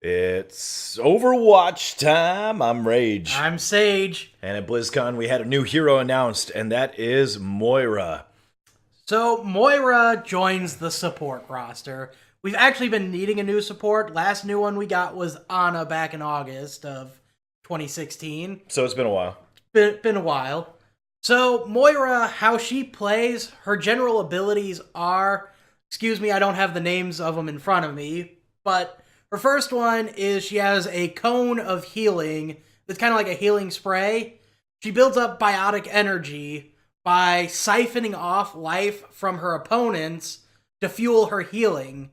It's Overwatch time. I'm Rage. I'm Sage. And at BlizzCon, we had a new hero announced, and that is Moira. So, Moira joins the support roster. We've actually been needing a new support. Last new one we got was Ana back in August of 2016. So it's been a while. Been a while. So, Moira, how she plays, her general abilities are... Excuse me, I don't have the names of them in front of me, but... Her first one is she has a cone of healing that's kind of like a healing spray. She builds up biotic energy by siphoning off life from her opponents to fuel her healing.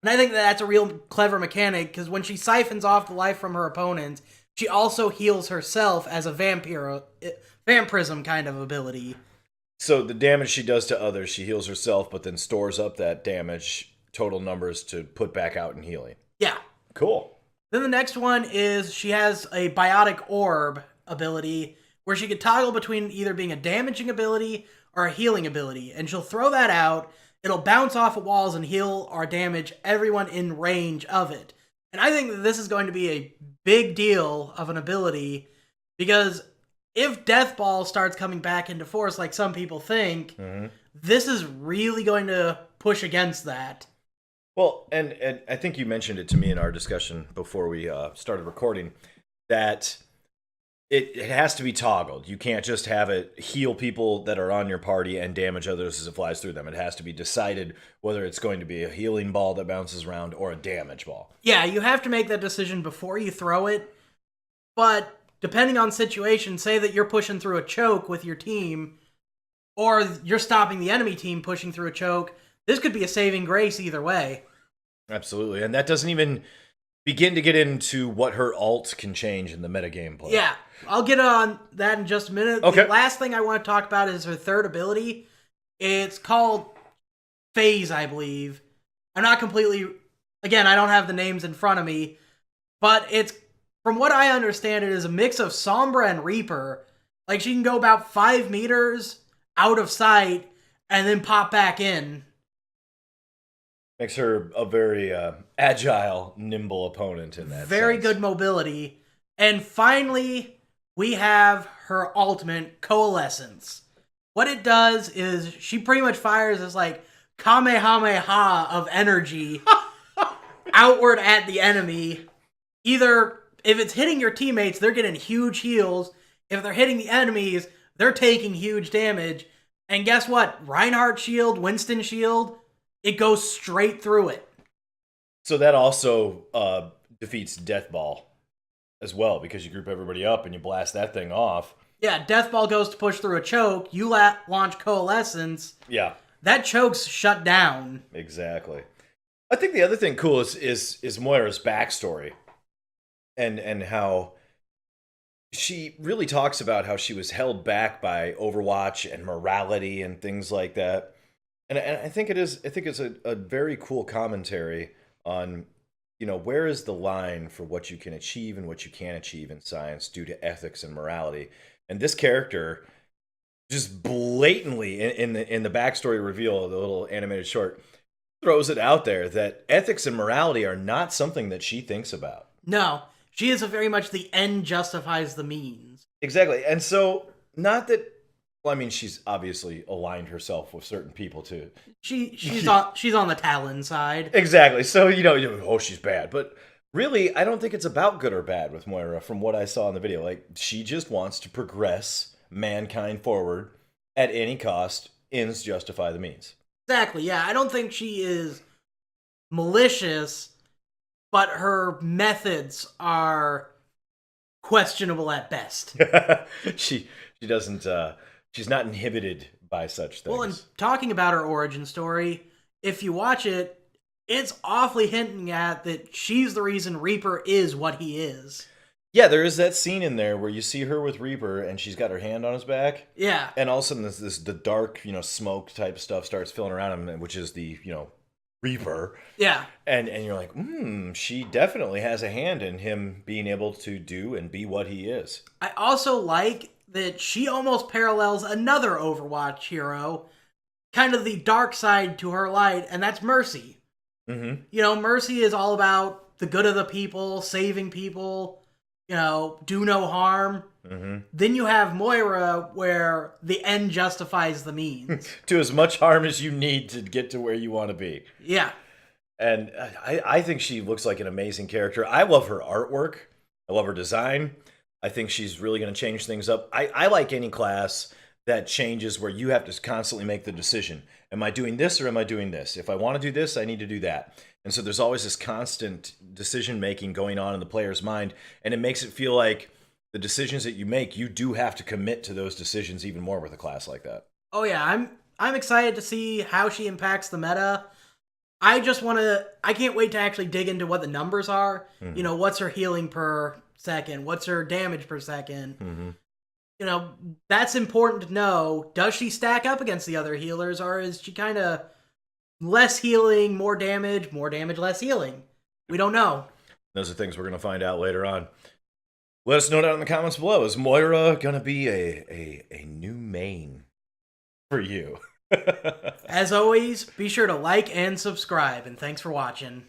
And I think that's a real clever mechanic, because when she siphons off the life from her opponents, she also heals herself as a vampirism kind of ability. So the damage she does to others, she heals herself, but then stores up that damage total numbers to put back out in healing. Yeah. Cool. Then the next one is she has a biotic orb ability where she could toggle between either being a damaging ability or a healing ability. And she'll throw that out, it'll bounce off of walls and heal or damage everyone in range of it. And I think that this is going to be a big deal of an ability, because if Death Ball starts coming back into force like some people think, this is really going to push against that. Well, and I think you mentioned it to me in our discussion before we started recording, that it has to be toggled. You can't just have it heal people that are on your party and damage others as it flies through them. It has to be decided whether it's going to be a healing ball that bounces around or a damage ball. Yeah, you have to make that decision before you throw it, but depending on situation, say that you're pushing through a choke with your team, or you're stopping the enemy team pushing through a choke, this could be a saving grace either way. Absolutely, and that doesn't even begin to get into what her ult can change in the metagame play. Yeah, I'll get on that in just a minute. Okay. The last thing I want to talk about is her third ability. It's called Phase, I believe. I'm not completely... Again, I don't have the names in front of me, but it's... From what I understand, it is a mix of Sombra and Reaper. Like, she can go about 5 meters out of sight and then pop back in. Makes her a very agile, nimble opponent in that Very sense. good mobility. And finally, we have her ultimate, Coalescence. What it does is she pretty much fires this, like, Kamehameha of energy outward at the enemy. Either, if it's hitting your teammates, they're getting huge heals. If they're hitting the enemies, they're taking huge damage. And guess what? Reinhardt shield, Winston shield, it goes straight through it. So that also defeats Death Ball as well, because you group everybody up and you blast that thing off. Yeah, Death Ball goes to push through a choke. You launch Coalescence. Yeah. That choke's shut down. Exactly. I think the other thing cool is Moira's backstory. And how she really talks about how she was held back by Overwatch and morality and things like that. And I think it's a very cool commentary on, you know, where is the line for what you can achieve and what you can't achieve in science due to ethics and morality. And this character just blatantly in the backstory reveal of the little animated short throws it out there that ethics and morality are not something that she thinks about. No, she is very much the end justifies the means. Exactly. And so, not that... Well, I mean, she's obviously aligned herself with certain people, too. She's on the Talon side. Exactly. So, you know, oh, she's bad. But really, I don't think it's about good or bad with Moira from what I saw in the video. Like, she just wants to progress mankind forward at any cost. Ends justify the means. Exactly, yeah. I don't think she is malicious, but her methods are questionable at best. She doesn't... She's not inhibited by such things. Well, and talking about her origin story, if you watch it, it's awfully hinting at that she's the reason Reaper is what he is. Yeah, there is that scene in there where you see her with Reaper and she's got her hand on his back. Yeah. And all of a sudden the dark, you know, smoke type stuff starts filling around him, which is the, you know, Reaper. Yeah. And you're like, she definitely has a hand in him being able to do and be what he is. I also like that she almost parallels another Overwatch hero, kind of the dark side to her light, and that's Mercy. Mm-hmm. You know, Mercy is all about the good of the people, saving people, do no harm. Mm-hmm. Then you have Moira, where the end justifies the means. Do as much harm as you need to get to where you want to be. Yeah. And I think she looks like an amazing character. I love her artwork. I love her design. I think she's really going to change things up. I like any class that changes where you have to constantly make the decision. Am I doing this or am I doing this? If I want to do this, I need to do that. And so there's always this constant decision making going on in the player's mind. And it makes it feel like the decisions that you make, you do have to commit to those decisions even more with a class like that. Oh yeah, I'm excited to see how she impacts the meta. I can't wait to actually dig into what the numbers are. Mm-hmm. What's her healing per second? What's her damage per second? Mm-hmm. That's important to know. Does she stack up against the other healers, or is she kind of less healing, more damage, less healing? We don't know. Those are things we're going to find out later on. Let us know down in the comments below. Is Moira going to be a new main for you? As always, be sure to like and subscribe, and thanks for watching.